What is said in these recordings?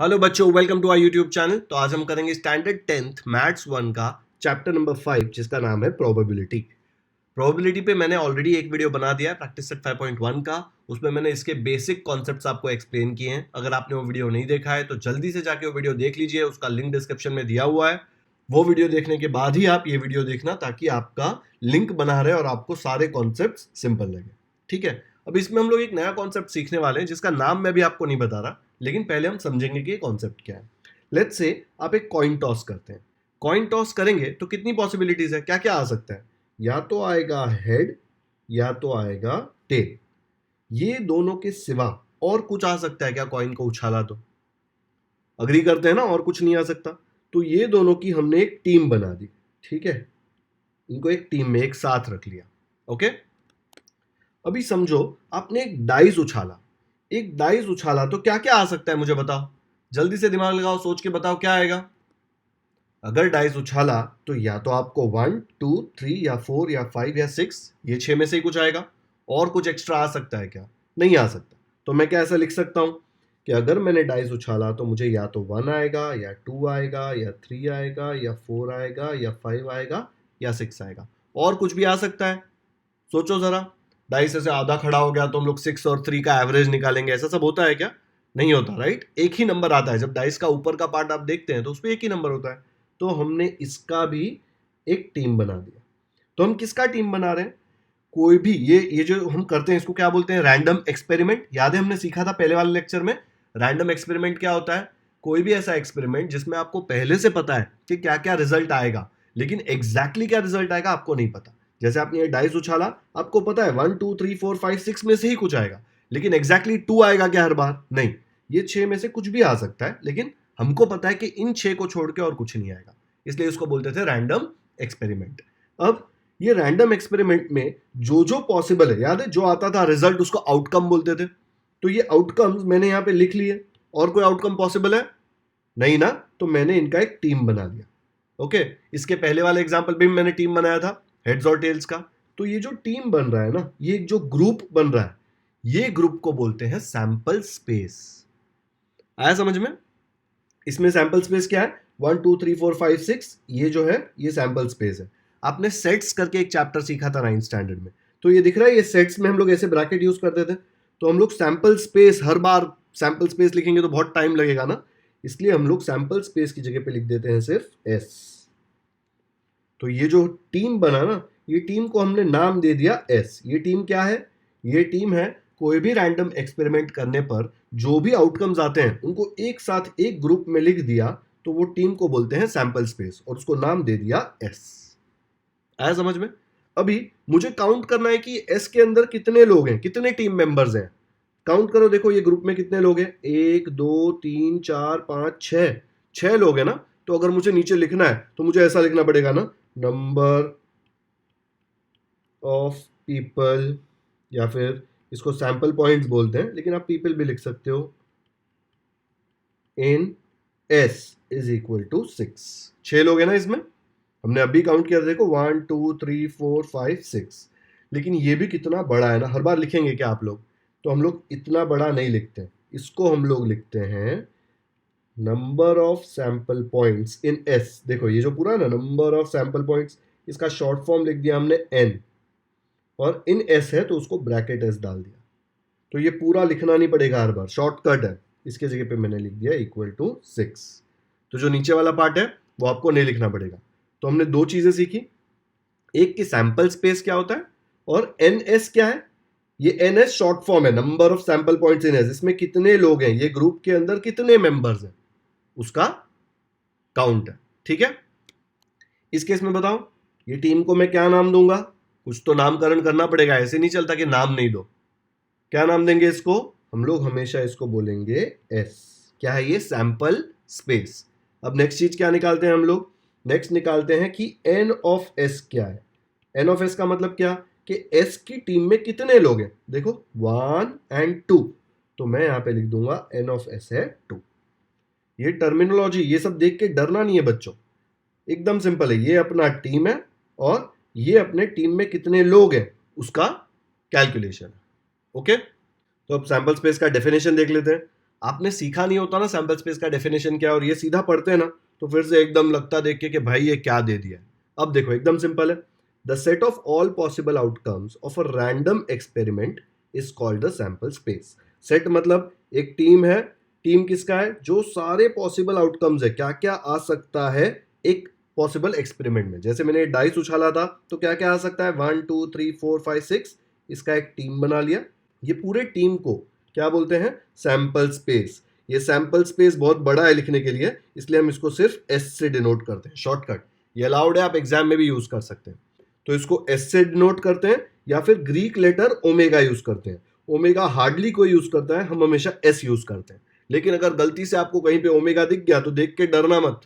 Hello बच्चों, welcome to our YouTube channel. तो आज हम करेंगे स्टैंडर्ड 10th मैथ्स 1 का चैप्टर नंबर 5 जिसका नाम है प्रोबेबिलिटी। प्रोबेबिलिटी पे मैंने ऑलरेडी एक वीडियो बना दिया है प्रैक्टिस सेट 5.1 का। उसमें मैंने इसके बेसिक कॉन्सेप्ट्स आपको एक्सप्लेन किए हैं। अगर आपने वो वीडियो नहीं देखा है तो जल्दी से जाके वो वीडियो देख लीजिए, उसका लिंक डिस्क्रिप्शन में दिया हुआ है। वो वीडियो देखने के बाद ही आप ये वीडियो देखना ताकि आपका लिंक बना रहे और आपको सारे कॉन्सेप्ट्स सिंपल लगे। ठीक है, अब इसमें हम लोग एक नया कॉन्सेप्ट सीखने वाले हैं जिसका नाम मैं भी आपको नहीं बता रहा, लेकिन पहले हम समझेंगे कि ये कॉन्सेप्ट क्या है। लेट्स से आप एक कॉइन टॉस करते हैं। कॉइन टॉस करेंगे तो कितनी पॉसिबिलिटीज है, क्या क्या आ सकता है? या तो आएगा हेड या तो आएगा टेल। ये दोनों के सिवा और कुछ आ सकता है क्या? कॉइन को उछाला तो अग्री करते हैं ना, और कुछ नहीं आ सकता। तो ये दोनों की हमने एक टीम बना दी। ठीक है, इनको एक टीम में एक साथ रख लिया। ओके, अभी समझो आपने एक डाइस उछाला। एक डाइस उछाला तो क्या क्या आ सकता है मुझे बताओ, जल्दी से दिमाग लगाओ, सोच के बताओ क्या आएगा। अगर डाइस उछाला तो या तो आपको 1 2 3 या 4 या 5 या 6, ये 6 में से ही कुछ आएगा। और कुछ एक्स्ट्रा आ सकता है क्या? नहीं आ सकता। तो मैं क्या ऐसा लिख सकता हूं कि अगर मैंने डाइस उछाला तो मुझे या तो 1 आएगा या 2 आएगा या 3 आएगा या 4 आएगा या 5 आएगा या 6 आएगा। और कुछ भी आ सकता है। सोचो जरा, डाइस ऐसे आधा खड़ा हो गया तो हम लोग 6 और 3 का एवरेज निकालेंगे, ऐसा सब होता है क्या? नहीं होता, राइट। एक ही नंबर आता है। जब डाइस का ऊपर का पार्ट आप देखते हैं तो उसमें एक ही नंबर होता है। तो हमने इसका भी एक टीम बना दिया। तो हम किसका टीम बना रहे हैं? कोई भी ये जो हम करते हैं इसको क्या बोलते हैं? Random experiment. याद है हमने सीखा था पहले वाले लेक्चर में। रैंडम एक्सपेरिमेंट क्या होता है? कोई भी ऐसा एक्सपेरिमेंट जिसमें आपको पहले से पता है कि क्या क्या रिजल्ट आएगा, लेकिन एग्जैक्टली क्या रिजल्ट आएगा आपको नहीं पता। जैसे आपने ये डाइस उछाला, आपको पता है 1 2 3 4 5 6 में से ही कुछ आएगा, लेकिन एग्जैक्टली 2 आएगा क्या हर बार? नहीं, ये 6 में से कुछ भी आ सकता है, लेकिन हमको पता है कि इन 6 को छोड़ के और कुछ नहीं आएगा, इसलिए इसको बोलते थे रैंडम एक्सपेरिमेंट। अब ये रैंडम एक्सपेरिमेंट में जो जो पॉसिबल है, याद है जो आता था रिजल्ट उसको आउटकम बोलते थे। तो ये आउटकम्स मैंने यहां पे लिख लिए। और कोई आउटकम पॉसिबल है? नहीं ना, तो मैंने इनका एक टीम बना दिया। ओके, इसके पहले वाले एग्जांपल भी मैंने टीम बनाया था, हेड्स और टेल्स का। तो ये जो टीम बन रहा है ना, ये जो ग्रुप बन रहा है, ये ग्रुप को बोलते हैं सैंपल स्पेस। आया समझ में? इसमें सैंपल स्पेस क्या है? 1 2 3 4 5 6, ये जो है ये सैंपल स्पेस है। आपने सेट्स करके एक चैप्टर सीखा था 9th स्टैंडर्ड में, तो ये दिख रहा है, ये सेट्स में हम लोग ऐसे ब्रैकेट यूज करते थे। तो हम लोग सैंपल स्पेस, हर बार सैंपल स्पेस लिखेंगे तो बहुत टाइम लगेगा ना, इसलिए हम लोग सैंपल स्पेस की जगह पे लिख देते हैं सिर्फ एस। तो ये जो टीम बना ना, ये टीम को हमने नाम दे दिया एस। ये टीम क्या है? ये टीम है कोई भी रैंडम एक्सपेरिमेंट करने पर जो भी आउटकम्स आते हैं उनको एक साथ एक ग्रुप में लिख दिया, तो वो टीम को बोलते हैं सैंपल स्पेस और उसको नाम दे दिया एस। आया समझ में? अभी मुझे काउंट करना है कि एस के अंदर कितने लोग हैं, कितने टीम मेंबर्स हैं। काउंट करो, देखो ये ग्रुप में कितने लोग हैं? 1 2 3 4 5 6, 6 लोग हैं ना। तो अगर मुझे नीचे लिखना है तो मुझे ऐसा लिखना पड़ेगा ना, नंबर ऑफ पीपल, या फिर इसको सैंपल पॉइंट्स बोलते हैं, लेकिन आप पीपल भी लिख सकते हो, इन एस इज इक्वल टू 6। 6 लोग हैं ना इसमें, हमने अभी काउंट किया, देखो 1 2 3 4 5 6। लेकिन ये भी कितना बड़ा है ना, हर बार लिखेंगे क्या आप लोग? तो हम लोग इतना बड़ा नहीं लिखते, इसको हम लोग लिखते हैं number of sample points in S. देखो ये जो पूरा ना नंबर ऑफ सैंपल पॉइंट्स, इसका शॉर्ट फॉर्म लिख दिया हमने एन, और इन एस है तो उसको ब्रैकेट एस डाल दिया। तो ये पूरा लिखना नहीं पड़ेगा हर बार, शॉर्टकट है। इसके जगह पे मैंने लिख दिया इक्वल टू 6। तो जो नीचे वाला पार्ट है वो आपको नहीं लिखना पड़ेगा। तो हमने दो चीजें सीखी, एक की सैंपल स्पेस क्या होता है और एन एस क्या है। ये एन एस शॉर्ट फॉर्म है, number of sample points in S. इसमें कितने लोग हैं, ये ग्रुप के अंदर कितने मेंबर्स हैं, उसका काउंट है। ठीक है, इस केस में बताओ ये टीम को मैं क्या नाम दूंगा? कुछ तो नामकरण करना पड़ेगा, ऐसे नहीं चलता कि नाम नहीं दो। क्या नाम देंगे इसको? हम लोग हमेशा इसको बोलेंगे एस। क्या है ये? Sample space. अब नेक्स्ट चीज क्या निकालते हैं हम लोग? नेक्स्ट निकालते हैं कि एन ऑफ एस क्या है। एन ऑफ एस का मतलब क्या कि एस की टीम में कितने लोग हैं। देखो 1 एंड 2, तो मैं यहां पे लिख दूंगा एन ऑफ एस है 2। ये टर्मिनोलॉजी, ये सब देख के डरना नहीं है बच्चों, एकदम सिंपल है। ये अपना टीम है और ये अपने टीम में कितने लोग हैं उसका कैलकुलेशन है। ओके, तो अब सैंपल स्पेस का डेफिनेशन देख लेते हैं। आपने सीखा नहीं होता ना सैंपल स्पेस का डेफिनेशन क्या है और ये सीधा पढ़ते हैं ना तो फिर से एकदम लगता देख के कि भाई ये क्या दे दिया है। अब देखो एकदम सिंपल है, the set of all possible outcomes of a random experiment is called the sample space. Set मतलब एक टीम है, टीम किसका है, जो सारे पॉसिबल आउटकम्स है, क्या क्या आ सकता है एक पॉसिबल एक्सपेरिमेंट में। जैसे मैंने डाइस उछाला था तो क्या क्या आ सकता है, 1 2 3 4 5 6, इसका एक टीम बना लिया। ये पूरे टीम को क्या बोलते हैं, सैंपल स्पेस। ये सैंपल स्पेस बहुत बड़ा है लिखने के लिए, इसलिए हम इसको सिर्फ एस से डिनोट करते हैं, शॉर्टकट। ये अलाउड है, आप एग्जाम में भी यूज कर सकते हैं। तो इसको एस से डिनोट करते हैं या फिर ग्रीक लेटर ओमेगा यूज करते हैं। ओमेगा हार्डली कोई यूज करता है, हम हमेशा एस यूज करते हैं। लेकिन अगर गलती से आपको कहीं पे ओमेगा दिख गया तो देख के डरना मत,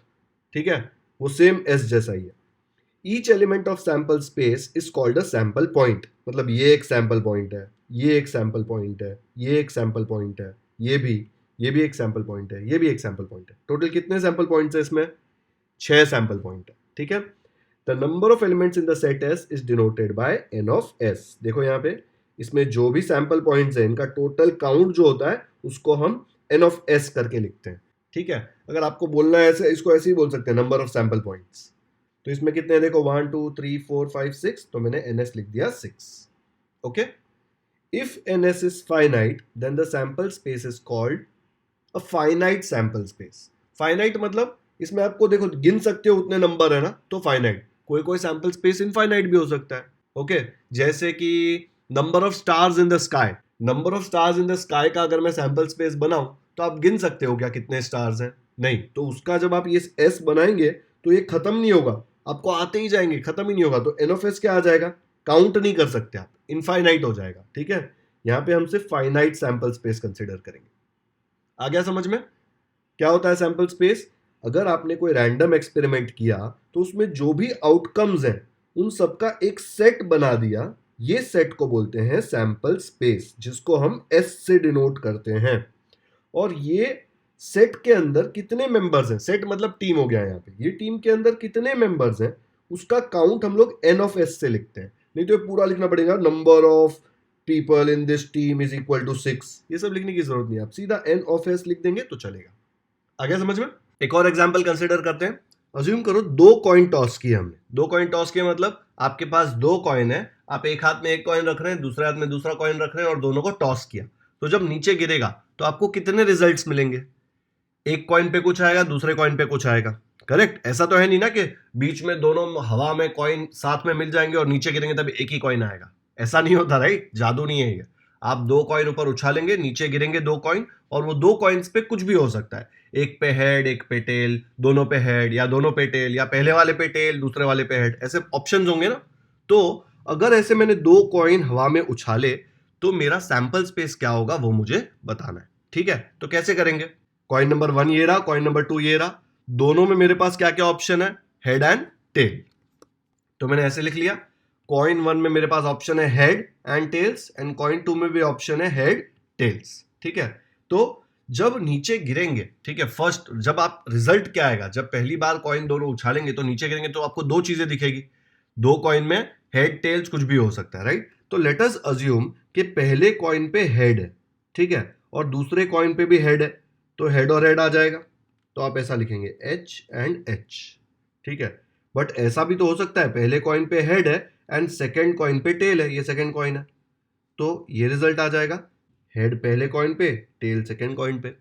ठीक है, वो सेम एस जैसा ही है। Each element of sample space is called a sample point. मतलब ये एक सैंपल पॉइंट है, ये एक सैंपल पॉइंट है, ये एक सैंपल पॉइंट है, ये भी एक सैंपल पॉइंट है, ये भी एक सैंपल पॉइंट है। टोटल कितने सैंपल पॉइंट्स है इसमें, 6 सैंपल पॉइंट है, ठीक है। The number of elements in the set S is denoted by N of S. देखो यहाँ पे इसमें जो भी सैंपल पॉइंट्स है इनका टोटल काउंट जो होता है उसको हम एन ऑफ एस करके लिखते हैं, ठीक है। अगर आपको बोलना है ऐसे, इसको ऐसे ही बोल सकते हैं, नंबर ऑफ सैंपल पॉइंट्स। तो इसमें कितने हैं देखो, 1 2 3 4 5 6, तो मैंने एन एस लिख दिया 6, okay. If N S is finite then the sample space is called a finite sample space. Finite मतलब इसमें आपको देखो गिन सकते हो उतने नंबर है ना, तो फाइनाइट। कोई कोई सैंपल स्पेस इनफाइनाइट भी हो सकता है, ओके। जैसे कि number of stars in the sky, number of stars in the sky का अगर मैं सैंपल स्पेस बनाऊं तो आप गिन सकते हो क्या कितने स्टार्स हैं, नहीं। तो उसका जब आप ये एस बनाएंगे तो ये खत्म नहीं होगा, आपको आते ही जाएंगे, खत्म ही नहीं होगा। तो एन ऑफ एस क्या आ जाएगा, काउंट नहीं कर सकते आप, इनफाइनाइट हो जाएगा, ठीक है। यहाँ पे हम सिर्फ फाइनाइट सैंपल स्पेस कंसिडर करेंगे। आ गया समझ में क्या होता है सैंपल स्पेस। अगर आपने कोई रैंडम एक्सपेरिमेंट किया तो उसमें जो भी आउटकम्स हैं उन सबका एक सेट बना दिया, ये सेट को बोलते हैं सैंपल स्पेस, जिसको हम एस से डिनोट करते हैं। और ये सेट के अंदर कितने मेंबर्स हैं, सेट मतलब टीम हो गया यहाँ पे, ये टीम के अंदर कितने मेंबर्स हैं उसका काउंट हम लोग एन ऑफ एस से लिखते हैं। नहीं तो पूरा लिखना पड़ेगा, number of people in this team is equal to 6, ये सब लिखने की जरूरत नहीं है, आप सीधा एन ऑफ एस लिख देंगे तो चलेगा। आगे समझ में। एक और एग्जांपल कंसीडर करते हैं। अज्यूम करो 2 कॉइन टॉस किए हमने, 2 कॉइन टॉस किए मतलब आपके पास 2 कॉइन है, आप एक हाथ में एक कॉइन रख रहे हैं, दूसरे हाथ में दूसरा कॉइन रख रहे हैं और दोनों को टॉस किया। तो जब नीचे गिरेगा तो आपको कितने रिजल्ट्स मिलेंगे, एक कॉइन पे कुछ आएगा, दूसरे कॉइन पे कुछ आएगा, करेक्ट। ऐसा तो है नहीं ना कि बीच में दोनों हवा में कॉइन साथ में मिल जाएंगे और नीचे गिरेंगे तब एक ही कॉइन आएगा, ऐसा नहीं होता, राइट। जादू नहीं है ये। आप 2 कॉइन ऊपर उछालेंगे, नीचे गिरेंगे 2 कॉइन, और वो 2 कॉइन्स पे कुछ भी हो सकता है, एक पे हेड एक पे टेल, दोनों पे हेड या दोनों पे टेल, या पहले वाले पे टेल दूसरे वाले पे हेड, ऐसे ऑप्शंस होंगे ना। तो अगर ऐसे मैंने 2 कॉइन हवा में उछाले तो मेरा सैंपल स्पेस क्या होगा वो मुझे बताना है, ठीक है। तो कैसे करेंगे, कॉइन नंबर 1 ये रहा, कॉइन नंबर 2 ये रहा, दोनों में मेरे पास क्या क्या ऑप्शन है, हेड एंड टेल। तो मैंने ऐसे लिख लिया, कॉइन 1 में मेरे पास ऑप्शन है head and tails, and coin 2 में भी ऑप्शन है हेड टेल्स, ठीक है। तो जब नीचे गिरेंगे, ठीक है, फर्स्ट जब आप रिजल्ट क्या आएगा, जब पहली बार कॉइन दोनों उछालेंगे तो नीचे गिरेंगे तो आपको 2 चीजें दिखेगी, 2 कॉइन में हेड टेल्स कुछ भी हो सकता है, राइट। तो लेट अस अज्यूम कि पहले कॉइन पे हेड है, ठीक है, और दूसरे कॉइन पे भी हेड है, तो हेड और हेड आ जाएगा। तो आप ऐसा लिखेंगे एच एंड एच, ठीक है। बट ऐसा भी तो हो सकता है पहले कॉइन पे हेड है एंड सेकेंड कॉइन पे टेल है, ये सेकेंड कॉइन है, तो ये रिजल्ट आ जाएगा, हेड पहले कॉइन पे टेल सेकेंड कॉइन पे।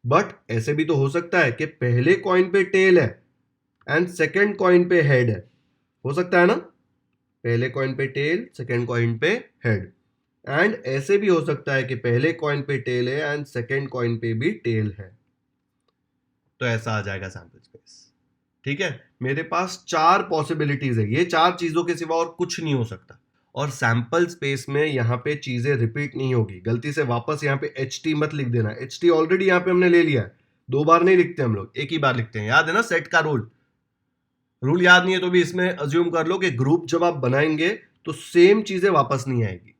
बट ऐसे भी तो हो सकता है कि पहले कॉइन पे टेल है एंड सेकेंड कॉइन पे हेड है, हो सकता है ना, पहले कॉइन पे टेल सेकेंड कॉइन पे हेड। एंड ऐसे भी हो सकता है कि पहले कॉइन पे टेल है एंड सेकेंड कॉइन पे भी टेल है, तो ऐसा आ जाएगा सैंपल स्पेस, ठीक है। मेरे पास 4 पॉसिबिलिटीज है, ये 4 चीजों के सिवा और कुछ नहीं हो सकता। और सैंपल स्पेस में यहाँ पे चीजें रिपीट नहीं होगी, गलती से वापस यहाँ पे एच टी मत लिख देना, एच टी ऑलरेडी यहाँ पे हमने ले लिया है, 2 बार नहीं लिखते हम लोग, एक ही बार लिखते हैं, याद है ना सेट का रूल याद नहीं है तो भी इसमें अज्यूम कर लो कि ग्रुप जब आप बनाएंगे तो सेम चीजें वापस नहीं आएगी,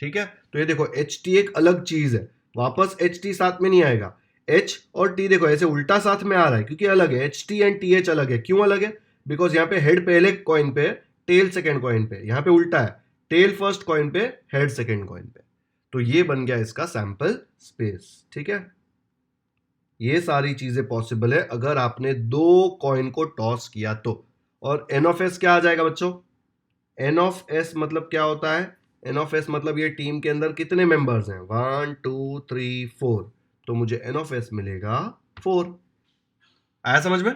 ठीक है। तो ये देखो एच टी एक अलग चीज है, वापस एच टी साथ में नहीं आएगा। एच और टी देखो ऐसे उल्टा साथ में आ रहा है क्योंकि अलग है, H T and T H अलग है। क्यों अलग है, बिकॉज यहाँ पे हेड पहले कॉइन पे, टेल सेकेंड कॉइन पे, यहाँ पे उल्टा है, टेल फर्स्ट कॉइन पे, हेड सेकेंड कॉइन पे। तो ये बन गया इसका सैंपल स्पेस, ठीक है। ये सारी चीजें पॉसिबल है अगर आपने 2 कॉइन को टॉस किया तो। और एन ऑफ एस क्या आ जाएगा बच्चों? एन ऑफ एस मतलब क्या होता है? एन ऑफ एस मतलब ये टीम के अंदर कितने मेंबर्स हैं, 1 2 3 4, तो मुझे एन ऑफ एस मिलेगा 4। आया समझ में?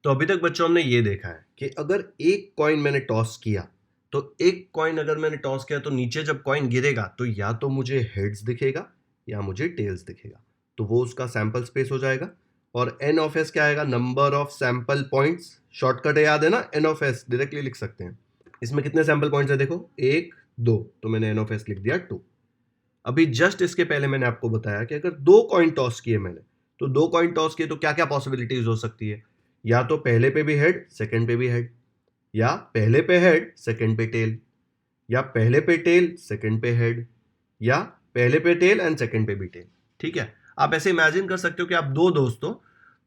तो अभी तक बच्चों हमने ये देखा है कि अगर एक कॉइन मैंने टॉस किया, तो एक कॉइन अगर मैंने टॉस किया तो नीचे जब कॉइन गिरेगा तो या तो मुझे हेड्स दिखेगा या मुझे टेल्स दिखेगा, तो वो उसका सैंपल स्पेस हो जाएगा। और एन ऑफ एस क्या आएगा? Number of sample points. Shortcut है, याद है ना? एन ऑफ एस डायरेक्टली लिख सकते हैं। इसमें कितने सैंपल पॉइंट्स है? देखो 1 2, तो मैंने एन ऑफ एस लिख दिया 2। अभी जस्ट इसके पहले मैंने आपको बताया कि अगर 2 कॉइन टॉस किए मैंने, तो 2 कॉइन टॉस किए तो क्या क्या पॉसिबिलिटीज हो सकती है? या तो पहले पे भी हेड, सेकंड पे भी हेड, या पहले पे हेड सेकंड पे टेल, या पहले पे टेल सेकंड पे हेड, या पहले पे टेल एंड सेकंड पे भी टेल। ठीक है, आप ऐसे इमेजिन कर सकते हो कि आप दो दोस्तों,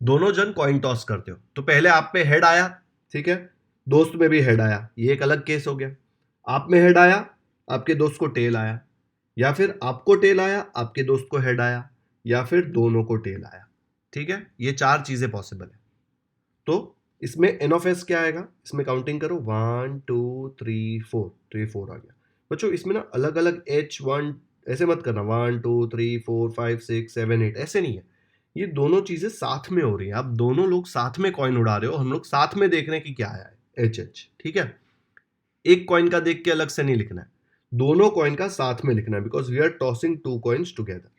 दोनों जन कॉइन टॉस करते हो, तो पहले आप पे हेड आया, ठीक है, दोस्त में भी हेड आया, ये एक अलग केस हो गया। आप में हेड आया, आपके दोस्त को टेल आया, या फिर आपको टेल आया, आपके दोस्त को हेड आया, या फिर दोनों को टेल आया। ठीक है, ये 4 चीजें पॉसिबल है। तो इसमें एन ऑफ एस क्या आएगा? इसमें काउंटिंग करो 1 2 3 4, तो ये 4 आ गया। बच्चों इसमें ना अलग अलग H1 ऐसे मत करना, 1 2 3 4 5 6 7 8, ऐसे नहीं है। ये दोनों चीजें साथ में हो रही है, आप दोनों लोग साथ में कॉइन उड़ा रहे हो, हम लोग साथ में देख रहे हैं कि क्या आया है, HH। ठीक है, एक कॉइन का देख के अलग से नहीं लिखना है, दोनों कॉइन का साथ में लिखना है, because we are tossing 2 coins together.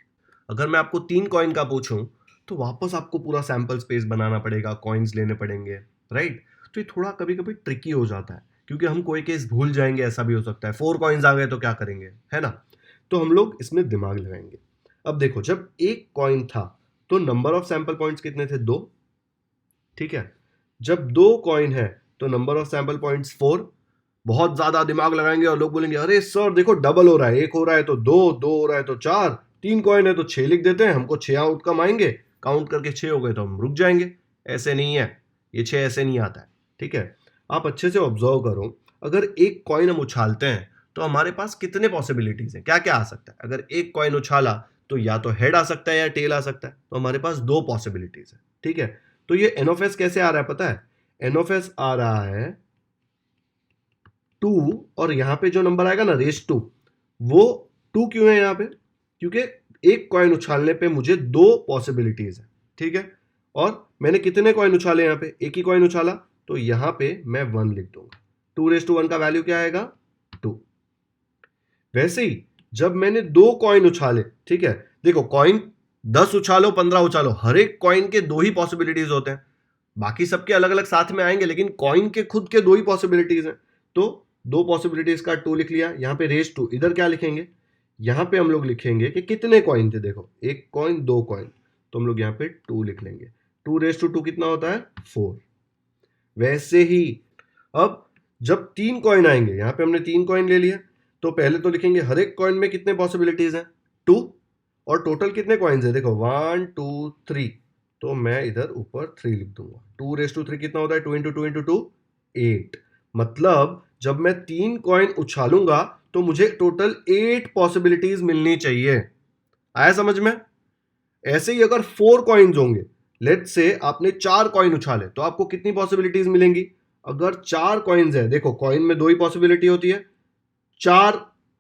अगर मैं आपको 3 कॉइन का पूछूं तो वापस आपको पूरा सैंपल स्पेस बनाना पड़ेगा, कॉइन्स लेने पड़ेंगे, राइट? तो ये थोड़ा कभी कभी ट्रिकी हो जाता है, क्योंकि हम कोई केस भूल जाएंगे, ऐसा भी हो सकता है। 4 कॉइन्स आ गए तो क्या करेंगे, है ना? तो हम लोग इसमें दिमाग लगाएंगे। अब देखो, जब एक कॉइन था तो नंबर ऑफ सैंपल पॉइंट्स कितने थे? 2। ठीक है, जब 2 कॉइन है तो नंबर ऑफ सैंपल पॉइंट्स 4। बहुत ज्यादा दिमाग लगाएंगे और लोग बोलेंगे अरे सर देखो डबल हो रहा है, 1 हो रहा है तो 2, 2 हो रहा है तो 4, 3 कॉइन है तो 6 लिख देते हैं, हमको 6 आउटकम आएंगे, काउंट करके 6 हो गए तो हम रुक जाएंगे। ऐसे नहीं है, ये 6 ऐसे नहीं आता है। ठीक है, आप अच्छे से ऑब्जर्व करो, अगर एक कॉइन हम उछालते हैं तो हमारे पास कितने पॉसिबिलिटीज हैं, क्या क्या आ सकता है? अगर एक कॉइन उछाला तो या तो हेड आ सकता है या टेल आ सकता है, तो हमारे पास 2 पॉसिबिलिटीज है। ठीक है, तो ये एन ऑफ एस कैसे आ रहा है पता है? एन ऑफ एस आ रहा है 2, और यहां पे जो नंबर आएगा ना रेस 2, वो 2 क्यों है यहां पे? क्योंकि एक कॉइन उछालने पे मुझे 2 पॉसिबिलिटीज है। ठीक है, और मैंने कितने कॉइन उछाले? यहां पे एक ही कॉइन उछाला, तो यहां पे मैं 1 लिख दूंगा। 2 रेस टू 1 का वैल्यू क्या आएगा? 2। वैसे ही जब मैंने 2 कॉइन उछाले, ठीक है, देखो कॉइन 10 उछालो 15 उछालो, हर एक कॉइन के 2 ही पॉसिबिलिटीज होते हैं, बाकी सबके अलग अलग साथ में आएंगे, लेकिन कॉइन के खुद के 2 ही पॉसिबिलिटीज हैं। तो 2 पॉसिबिलिटीज का 2 लिख लिया, यहां पे रेस 2, इधर क्या लिखेंगे? यहां पे हम लोग लिखेंगे कि कितने कॉइन थे। देखो एक कॉइन 2 कॉइन, तो हम लोग यहां पे 2 लिख लेंगे। 2 रेस टू 2 कितना होता है? 4। वैसे ही अब जब 3 कॉइन आएंगे, यहां पे हमने 3 कॉइन ले लिया, तो पहले तो लिखेंगे हर एक कॉइन में कितने पॉसिबिलिटीज हैं? 2। और टोटल कितने कॉइन्स है? देखो 1 2 3, तो मैं इधर ऊपर 3 लिख दूंगा। 2 रेस टू 3 कितना होता है? 2 इंटू 2 इंटू 2 8। मतलब जब मैं 3 कॉइन उछालूंगा तो मुझे टोटल 8 पॉसिबिलिटीज मिलनी चाहिए। आया समझ में? ऐसे ही अगर 4 कॉइन्स होंगे, लेट्स से आपने 4 कॉइन उछाले, तो आपको कितनी पॉसिबिलिटीज मिलेंगी? अगर 4 कॉइन्स है, देखो कॉइन में 2 ही पॉसिबिलिटी होती है, 4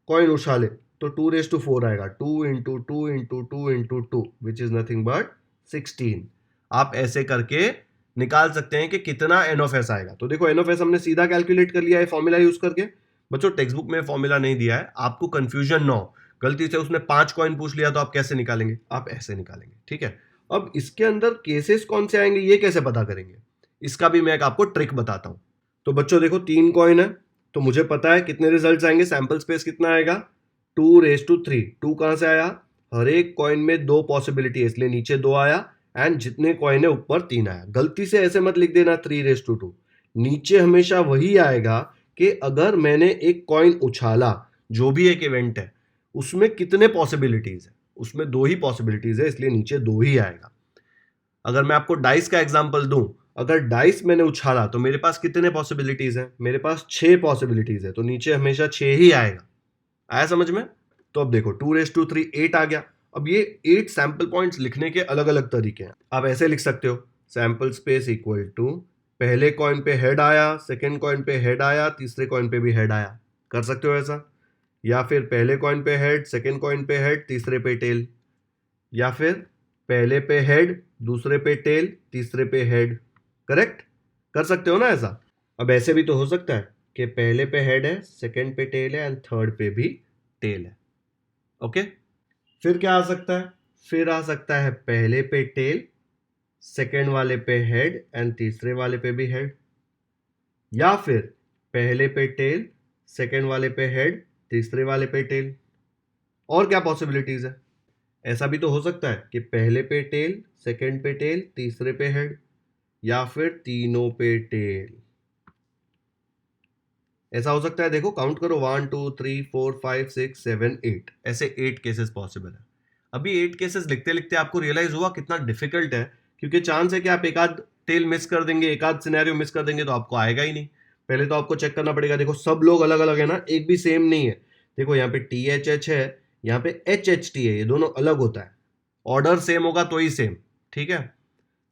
कॉइन उछाले तो 2 रेस टू 4 आएगा। 2 into 2 into 2 into 2 which is nothing but 16। आप ऐसे करके निकाल सकते हैं कि कितना एन ऑफ एस आएगा। तो देखो एन ऑफ एस हमने सीधा कैलकुलेट कर लिया है फॉर्मूला यूज करके। बच्चों टेक्स्ट बुक में फॉर्मूला नहीं दिया है, आपको कंफ्यूजन ना हो, गलती से उसने 5 कॉइन पूछ लिया तो आप कैसे निकालेंगे? आप ऐसे निकालेंगे। ठीक है, अब इसके अंदर केसेस कौन से आएंगे ये कैसे पता करेंगे? इसका भी मैं एक आपको ट्रिक बताता हूं। तो बच्चों देखो 3 कॉइन है, तो मुझे पता है कितने रिजल्ट्स आएंगे, सैंपल स्पेस कितना आएगा? 2 रेस टू 3। 2 कहां से आया? हर एक कॉइन में 2 पॉसिबिलिटी है, इसलिए नीचे 2 आया, एंड जितने कॉइन है ऊपर 3 आया। गलती से ऐसे मत लिख देना 3 रेस टू 2, नीचे हमेशा वही आएगा कि अगर मैंने एक कॉइन उछाला, जो भी एक इवेंट है उसमें कितने पॉसिबिलिटीज है, उसमें 2 ही पॉसिबिलिटीज है, इसलिए नीचे 2 ही आएगा। अगर मैं आपको डाइस का एग्जांपल दूं, अगर डाइस मैंने उछाला तो मेरे पास कितने पॉसिबिलिटीज हैं? मेरे पास 6 पॉसिबिलिटीज है, तो नीचे हमेशा 6 ही आएगा। आया समझ में? तो अब देखो 2 रेस टू 3 8 आ गया। अब ये 8 सैंपल पॉइंट्स लिखने के अलग अलग तरीके हैं। आप ऐसे लिख सकते हो, सैंपल स्पेस इक्वल टू पहले कॉइन पे हेड आया, सेकेंड कॉइन पे हेड आया, तीसरे कॉइन पे भी हेड आया, कर सकते हो ऐसा। या फिर पहले कॉइन पे हेड, सेकेंड कॉइन पे हेड, तीसरे पे टेल। या फिर पहले पे हेड, दूसरे पे टेल, तीसरे पे हेड। करेक्ट, कर सकते हो ना ऐसा। अब ऐसे भी तो हो सकता है कि पहले पे हेड है, सेकेंड पे टेल है एंड थर्ड पे भी टेल है। ओके, फिर क्या आ सकता है? फिर आ सकता है पहले पे टेल, सेकेंड वाले पे हेड एंड तीसरे वाले पे भी हेड। या फिर पहले पे टेल, सेकेंड वाले पे हेड, तीसरे वाले पे टेल। और क्या पॉसिबिलिटीज है? ऐसा भी तो हो सकता है कि पहले पे टेल, सेकेंड पे टेल, तीसरे पे हेड, या फिर तीनों पे टेल। ऐसा हो सकता है, देखो काउंट करो, 1 2 3 4 5 6 7 8, ऐसे 8 केसेस पॉसिबल है। अभी 8 केसेस लिखते लिखते आपको रियलाइज हुआ कितना डिफिकल्ट है, क्योंकि चांस है कि आप एक आध टेल मिस कर देंगे, एक आध सिनेरियो मिस कर देंगे तो आपको आएगा ही नहीं। पहले तो आपको चेक करना पड़ेगा, देखो सब लोग अलग अलग है ना, एक भी सेम नहीं है। देखो यहाँ पे THH है, यहाँ पे HHT है, ये दोनों अलग होता है। ऑर्डर सेम होगा तो ही सेम, ठीक है।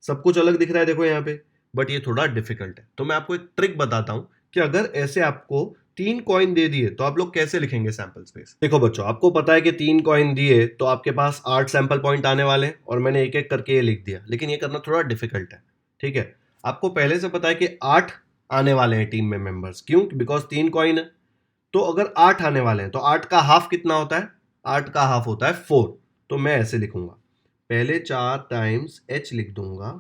सब कुछ अलग दिख रहा है देखो यहाँ पे, बट ये थोड़ा डिफिकल्ट है। तो मैं आपको एक ट्रिक बताता हूं कि अगर ऐसे आपको 3 कॉइन दे दिए तो आप लोग कैसे लिखेंगे सैंपल स्पेस। देखो बच्चों, आपको पता है कि 3 कॉइन दिए तो आपके पास 8 सैंपल पॉइंट आने वाले हैं, और मैंने एक एक करके ये लिख दिया, लेकिन ये करना थोड़ा डिफिकल्ट है, ठीक है। आपको पहले से पता है कि 8 आने वाले हैं टीम में मेंबर्स, क्यों? बिकॉज 3 कॉइन है। तो अगर 8 आने वाले हैं तो 8 का हाफ कितना होता है? 8 का हाफ होता है 4। तो मैं ऐसे लिखूंगा, पहले 4 टाइम्स H लिख दूंगा,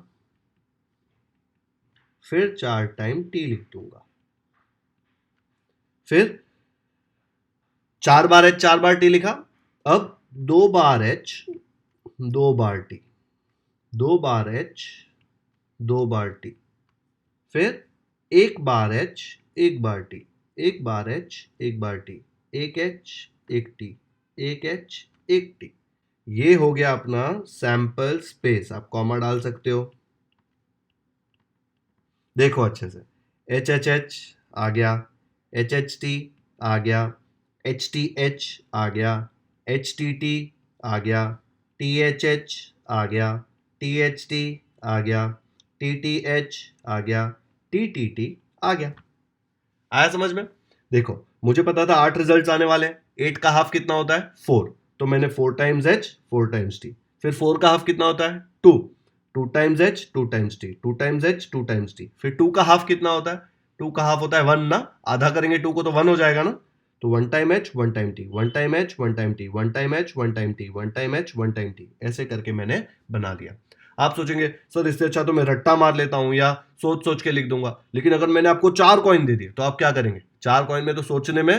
फिर 4 टाइम T लिख दूंगा, फिर 4 बार H 4 बार T लिखा। अब 2 बार H 2 बार T, 2 बार H 2 बार T, फिर 1 बार H 1 बार T, 1 बार H 1 बार T, 1 H 1 T, 1 H 1 T। ये हो गया अपना सैंपल स्पेस। आप कॉमा डाल सकते हो, देखो अच्छे से। HHH आ गया, HHT आ गया, HTH आ गया, HTT आ गया, THH आ गया, THT आ गया, TTH आ गया, TTT आ गया। आया समझ में? देखो मुझे पता था 8 रिजल्ट्स आने वाले हैं। 8 का हाफ कितना होता है? 4। तो मैंने 4 टाइम्स H 4 टाइम्स T। फिर 4 का हाफ कितना होता है? 2। 2 times H 2 times T, 2 times H 2 times T। फिर 2 का हाफ कितना होता है? 2 का हाफ होता है 1 ना, आधा करेंगे 2 को तो 1 हो जाएगा ना। तो 1 time H 1 time T, 1 time H 1 time T, 1 time H 1 time T, 1 time H 1 time T, ऐसे करके मैंने बना दिया। आप सोचेंगे सर इससे अच्छा तो मैं रट्टा मार लेता हूं या सोच सोच के लिख दूंगा, लेकिन अगर मैंने आपको 4 कॉइन दे दिए तो आप क्या करेंगे? 4 कॉइन में तो सोचने में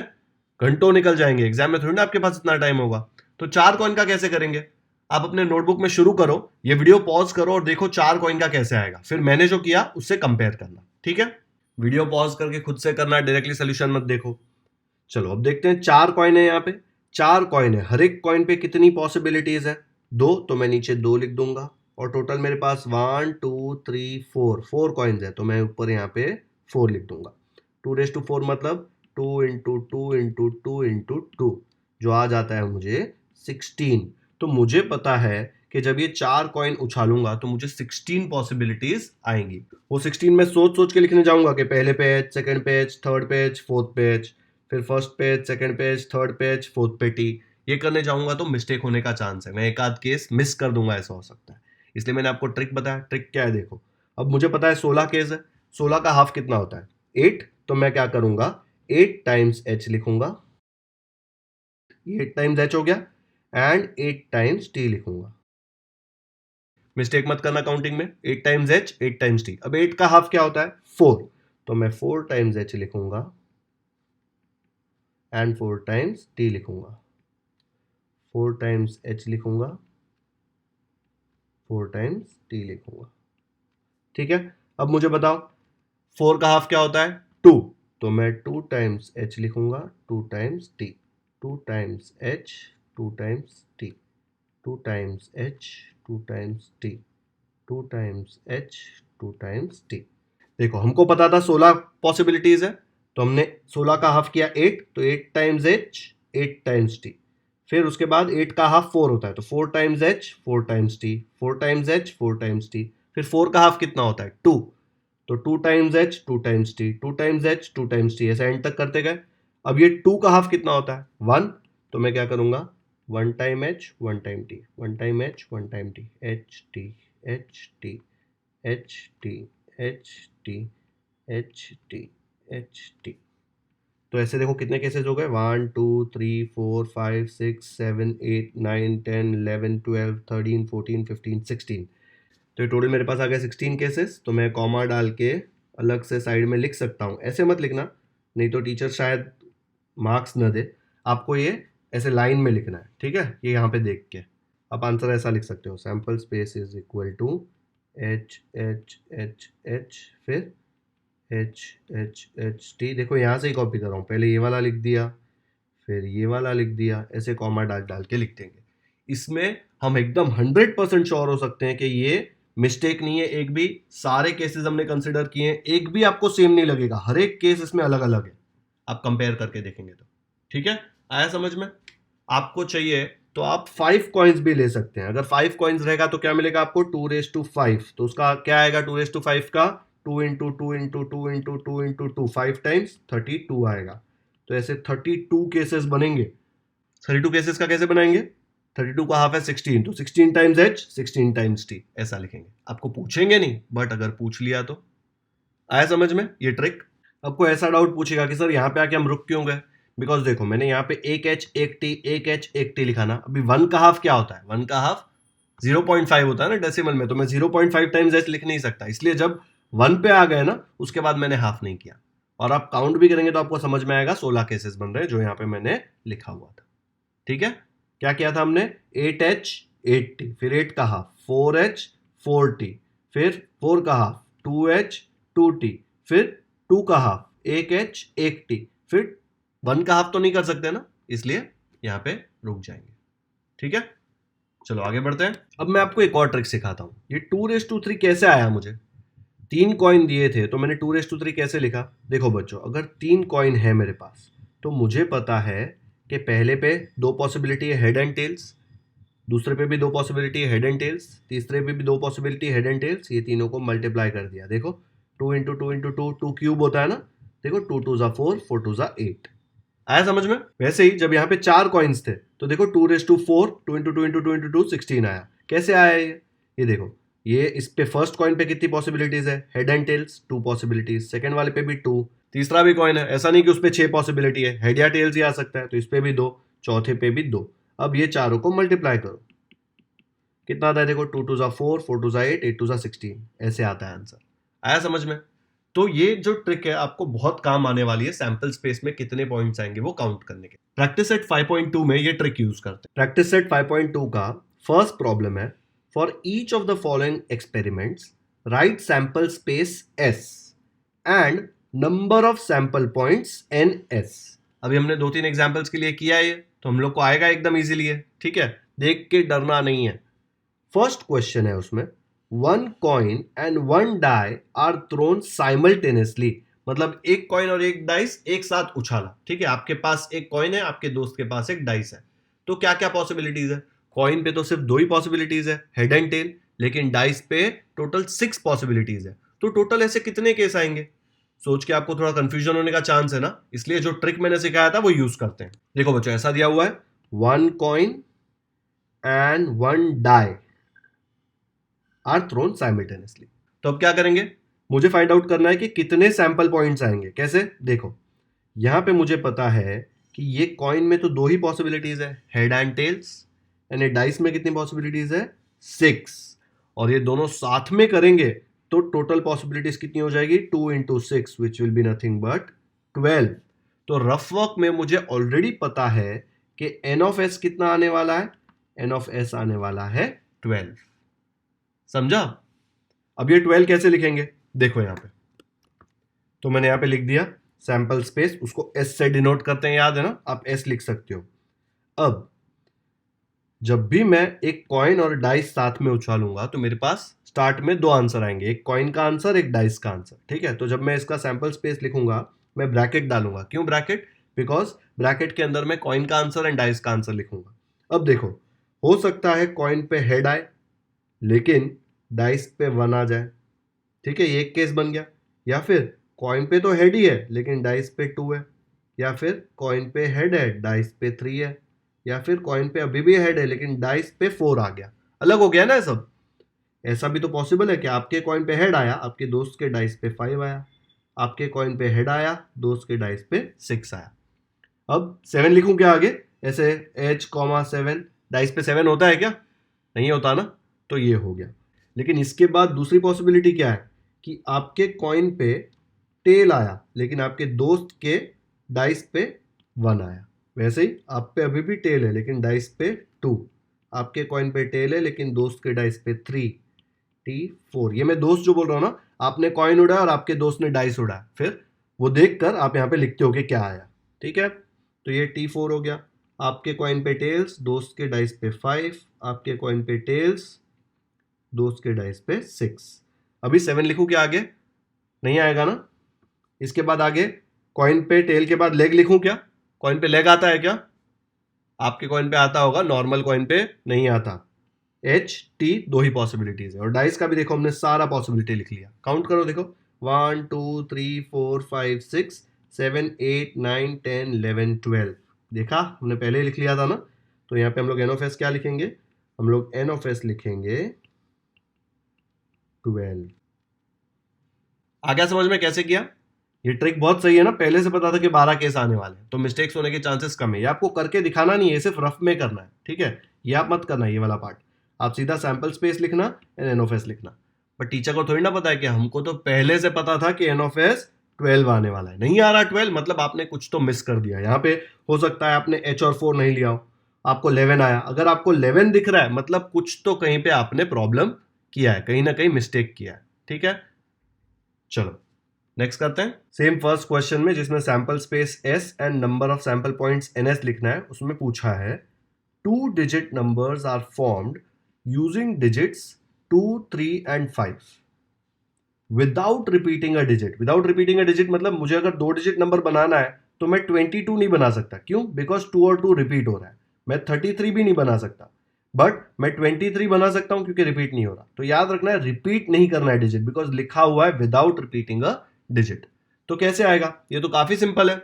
घंटों निकल जाएंगे, एग्जाम में थोड़ी ना आपके पास इतना टाइम होगा। तो 4 कॉइन का कैसे करेंगे? आप अपने नोटबुक में शुरू करो, ये वीडियो पॉज करो और देखो 4 कॉइन का कैसे आएगा, फिर मैंने जो किया उससे कंपेयर करना, ठीक है। वीडियो पॉज करके खुद से करना, डायरेक्टली सोल्यूशन मत देखो। चलो अब देखते हैं, 4 कॉइन है यहाँ पे, 4 कॉइन है, हर एक कॉइन पे कितनी पॉसिबिलिटीज है? 2। तो मैं नीचे 2 लिख दूंगा, और टोटल मेरे पास 1 2 3 4 कॉइन्स है, तो मैं ऊपर यहाँ पे 4 लिख दूंगा। 2⁴ मतलब 2 इंटू 2 इंटू 2 इंटू 2, जो आ जाता है मुझे 16। तो मुझे पता है कि जब ये 4 कॉइन उछालूंगा तो मुझे 16 पॉसिबिलिटीज आएंगी। वो 16 मैं सोच सोच के लिखने जाऊंगा कि पहले पे H, सेकंड पे H, थर्ड पे H, फोर्थ पे H, फिर first page, second page, third page, fourth पे T। ये करने जाऊंगा तो मिस्टेक होने का चांस है, मैं एक आध केस मिस कर दूंगा, ऐसा हो सकता है। इसलिए मैंने आपको ट्रिक बताया। ट्रिक क्या है देखो, अब मुझे पता है 16 केस है, 16 का हाफ कितना होता है? 8। तो मैं क्या करूंगा, 8 टाइम्स H लिखूंगा, 8 टाइम्स H हो गया, एंड 8 टाइम्स T लिखूंगा। मिस्टेक मत करना काउंटिंग में, 8 टाइम्स H 8 टाइम्स T। अब 8 का हाफ क्या होता है? 4। तो मैं 4 टाइम्स H लिखूंगा एंड 4 टाइम्स T लिखूंगा, 4 टाइम्स H लिखूंगा, 4 टाइम्स T लिखूंगा, ठीक है। अब मुझे बताओ 4 का हाफ क्या होता है? 2। तो मैं 2 टाइम्स H लिखूंगा, 2 times T, 2 times H 2 times T, 2 times H 2 times T, 2 times H 2 times T। देखो हमको पता था 16 पॉसिबिलिटीज है, तो हमने 16 का हाफ किया 8, तो 8 टाइम्स H 8 टाइम्स T, फिर उसके बाद 8 का हाफ 4 होता है, तो 4 times h 4 times t, 4 times h 4 times t। फिर 4 का हाफ कितना होता है 2, तो 2 times h 2 times t, 2 times h 2 times t, ऐसा एंड तक करते गए। अब ये 2 का हाफ कितना होता है 1, तो मैं क्या करूंगा 1 time h 1 time t, 1 time h 1 time t, h t h t h t h t h t h t। तो ऐसे देखो कितने केसेस हो गए 1 2 3 4 5 6 7 8 9 10 11 12 13 14 15 16। तो ये टोटल मेरे पास आ गया 16 केसेस। तो मैं कॉमा डाल के अलग से साइड में लिख सकता हूँ, ऐसे मत लिखना नहीं तो टीचर शायद मार्क्स न दे। आपको ये ऐसे लाइन में लिखना है, ठीक है, ये यहाँ पे देख के आप आंसर ऐसा लिख सकते हो, sample space is equal to H H H H फिर एच एच एच टी। देखो यहाँ से ही कॉपी कर रहा हूँ, पहले ये वाला लिख दिया फिर ये वाला लिख दिया, ऐसे कॉमा डाल डाल के लिख देंगे। इसमें हम एकदम 100% श्योर हो सकते हैं कि ये मिस्टेक नहीं है एक भी। सारे केसेस हमने कंसिडर किए हैं, एक भी आपको सेम नहीं लगेगा, हर एक केस इसमें अलग अलग है, आप कंपेयर करके देखेंगे तो। ठीक है, आया समझ में? आपको चाहिए तो आप 5 कॉइन्स भी ले सकते हैं। अगर 5 कॉइन्स रहेगा तो क्या मिलेगा आपको 2⁵, तो उसका क्या आएगा 2⁵ का 2 into 2 into 2 into 2 into 2, 5 times 32 आएगा। तो ऐसे 32 केसेस बनेंगे। 32 केसेस का कैसे बनाएंगे, 32 का हाफ है 16, तो 16 टाइम्स h 16 टाइम्स t, ऐसा लिखेंगे। आपको पूछेंगे नहीं, बट अगर पूछ लिया तो। आया समझ में ये ट्रिक? आपको ऐसा डाउट पूछेगा कि सर यहाँ पे आके हम रुक क्यों गए, बिकॉज देखो मैंने यहाँ पे एक h एक t एक h एक t लिखा ना। अभी 1 का हाफ क्या होता है, 1 का हाफ 0.5 होता है ना डेसिमल में, तो मैं 0.5 टाइम्स h लिख नहीं सकता, इसलिए जब 1 पे आ गए ना उसके बाद मैंने हाफ नहीं किया। और आप काउंट भी करेंगे तो आपको समझ में आएगा 16 केसेस बन रहे हैं जो यहाँ पे मैंने लिखा हुआ था। ठीक है, क्या किया था हमने 8h 8t, फिर 8 का हाफ 4h 4t, फिर 4 का हाफ 2h 2t, फिर 2 का हाफ 1h 1t, फिर 1 का हाफ तो नहीं कर सकते ना, इसलिए यहां पे रुक जाएंगे। ठीक है, चलो आगे बढ़ते हैं। अब मैं आपको एक और ट्रिक सिखाता हूं। ये 2⁵3 कैसे आया, मुझे 3 कॉइन दिए थे तो मैंने 2⁵3 कैसे लिखा। देखो बच्चों, अगर 3 कॉइन है मेरे पास तो मुझे पता है कि पहले पे 2 पॉसिबिलिटी है हेड एंड टेल्स, दूसरे पे भी 2 पॉसिबिलिटी है हेड एंड टेल्स, तीसरे पे भी 2 पॉसिबिलिटी है हेड एंड टेल्स। ये तीनों को मल्टीप्लाई कर दिया, देखो 2 इंटू 2 इंटू 2, 2 क्यूब होता है ना, देखो 2 2 ज़ा 4, 4 2 ज़ा 8। आया समझ में? वैसे ही जब यहाँ पे 4 कॉइन्स थे तो देखो 2⁴, 2 इंटू 2 इंटू 2 इंटू 2 16 आया। कैसे आया ये देखो, ये इस पे फर्स्ट कॉइन पे कितनी पॉसिबिलिटीज है, head and tails 2 possibilities, second वाले पे भी 2, तीसरा भी कॉइन है, ऐसा नहीं कि उस पे 6 पॉसिबिलिटी है, हेड या टेल्स ही आ सकता है, तो इस पे भी 2, चौथे पे भी 2। अब ये चारों को मल्टीप्लाई करो, कितना आता है देखो 2 2 ज़ा 4, 4 2 ज़ा 8, 8 2 ज़ा 16, ऐसे आता है आंसर। आया समझ में? तो ये जो ट्रिक है आपको बहुत काम आने वाली है सैंपल स्पेस में कितने पॉइंट्स आएंगे वो काउंट करने के। प्रैक्टिस सेट 5.2 में ये ट्रिक यूज करते हैं। प्रैक्टिस सेट 5.2 का फर्स्ट प्रॉब्लम है, for each of the following experiments right sample space S and number of sample points NS। अभी हमने 2-3 एग्जांपल्स के लिए किया है, तो हम लोग को आएगा एकदम इजीली है। ठीक है, देख के डरना नहीं है। फर्स्ट क्वेश्चन है उसमें 1 coin and 1 die are thrown simultaneously, मतलब एक कॉइन और एक डाइस एक साथ उछाला। ठीक है, आपके पास एक कॉइन है, आपके दोस्त के पास एक डाइस है, तो क्या क्या पॉसिबिलिटीज है। कॉइन पे तो सिर्फ 2 ही पॉसिबिलिटीज है, हेड एंड टेल, लेकिन डाइस पे टोटल 6 पॉसिबिलिटीज है। तो टोटल ऐसे कितने केस आएंगे, सोच के आपको थोड़ा कंफ्यूजन होने का चांस है ना, इसलिए जो ट्रिक मैंने सिखाया था वो यूज करते हैं। देखो बच्चों, ऐसा दिया हुआ है 1 coin and 1 die are thrown simultaneously. तो अब क्या करेंगे, मुझे फाइंड आउट करना है कि कितने सैंपल पॉइंट्स आएंगे। कैसे, देखो यहां पे मुझे पता है कि ये कॉइन में तो 2 ही पॉसिबिलिटीज है, हेड एंड टेल्स, यानी डाइस में कितनी पॉसिबिलिटीज है 6, और ये दोनों साथ में करेंगे तो टोटल पॉसिबिलिटीज कितनी हो जाएगी 2 into 6 which will be nothing but 12। तो रफ वर्क में मुझे ऑलरेडी पता है कि n ऑफ s कितना आने वाला है, n ऑफ s आने वाला है 12। समझा? अब ये 12 कैसे लिखेंगे, देखो यहां पे, तो मैंने यहां पे लिख दिया सैंपल स्पेस, उसको S से डिनोट करते हैं, याद है ना, आप S लिख सकते हो। अब जब भी मैं एक कॉइन और डाइस साथ में उछालूंगा तो मेरे पास स्टार्ट में 2 आंसर आएंगे, एक कॉइन का आंसर एक डाइस का आंसर। ठीक है, तो जब मैं इसका सैंपल स्पेस लिखूंगा मैं ब्रैकेट डालूंगा। क्यों ब्रैकेट, बिकॉज ब्रैकेट के अंदर मैं कॉइन का आंसर एंड डाइस का आंसर लिखूंगा। अब देखो, हो सकता है कॉइन पे हेड आए लेकिन डाइस पे 1 आ जाए, ठीक है, ये एक केस बन गया। या फिर कॉइन पे तो हेड ही है लेकिन डाइस पे 2 है, या फिर कॉइन पे हेड है डाइस पे 3 है, या फिर कॉइन पे अभी भी हेड है लेकिन डाइस पे 4 आ गया। अलग हो गया ना सब। ऐसा भी तो पॉसिबल है कि आपके कॉइन पे हेड आया, आपके दोस्त के डाइस पे 5 आया, आपके कॉइन पे हेड आया, दोस्त के डाइस पे 6 आया। अब 7 लिखूं क्या आगे, ऐसे H,7, डाइस पे 7 होता है क्या? नहीं होता ना, तो ये हो गया। लेकिन इसके बाद दूसरी पॉसिबिलिटी क्या है कि आपके कॉइन पे टेल आया लेकिन आपके दोस्त के डाइस पे 1 आया। वैसे ही आप पे अभी भी टेल है लेकिन डाइस पे 2, आपके कॉइन पे टेल है लेकिन दोस्त के डाइस पे 3, T4। ये मैं दोस्त जो बोल रहा हूँ ना, आपने कॉइन उड़ाया और आपके दोस्त ने डाइस उड़ाया, फिर वो देखकर आप यहाँ पे लिखते हो कि क्या आया, ठीक है। तो ये T4 हो गया। आपके कॉइन पे टेल्स, दोस्त के डाइस पे 5, आपके कॉइन पे टेल्स, दोस्त के डाइस पे 6। अभी 7 लिखूं क्या आगे? नहीं आएगा ना। इसके बाद आगे कॉइन पे टेल के बाद लेग लिखूं क्या? कॉइन पे लेग आता है क्या? आपके कॉइन पे आता होगा, नॉर्मल कॉइन पे नहीं आता। H,T दो ही पॉसिबिलिटीज है। और डाइस का भी देखो हमने सारा पॉसिबिलिटी लिख लिया। काउंट करो, देखो 1 2 3 4 5 6 7 8 9 10 11 12। देखा, हमने पहले ही लिख लिया था ना। तो यहाँ पे हम लोग एन ऑफ एस क्या लिखेंगे? हम लोग एन ऑफ एस लिखेंगे 12। आ गया समझ में कैसे किया? ये ट्रिक बहुत सही है ना, पहले से पता था कि 12 केस आने वाले हैं तो मिस्टेक्स होने के चांसेस कम है। ये आपको करके दिखाना नहीं है, सिर्फ रफ में करना है, ठीक है। ये आप मत करना, ये वाला पार्ट आप सीधा सैंपल स्पेस लिखना एंड एन ऑफ एस लिखना। पर टीचर को थोड़ी ना पता है कि हमको तो पहले से पता था कि एन ऑफ एस 12 आने वाला है। नहीं आ रहा 12 मतलब आपने कुछ तो मिस कर दिया। यहाँ पे हो सकता है आपने H और 4 नहीं लिया हो, आपको 11 आया। अगर आपको 11 दिख रहा है मतलब कुछ तो कहीं पे आपने प्रॉब्लम किया है, कहीं ना कहीं मिस्टेक किया है, ठीक है। चलो नेक्स्ट करते हैं। सेम फर्स्ट क्वेश्चन में जिसमें sample space S and number of sample points NS लिखना है, उसमें पूछा है 2 digit numbers are formed using digits 2 3 and 5 without repeating a digit. Without repeating a digit मतलब मुझे अगर 2 डिजिट नंबर बनाना है तो मैं 22 नहीं बना सकता। क्यों? बिकॉज 2 और 2 रिपीट हो रहा है। मैं 33 भी नहीं बना सकता, बट मैं 23 बना सकता हूं क्योंकि रिपीट नहीं हो रहा। तो याद रखना है रिपीट नहीं करना है डिजिट, बिकॉज लिखा हुआ है विदाउट रिपीटिंग अ डिजिट। तो कैसे आएगा? ये तो काफी सिंपल है।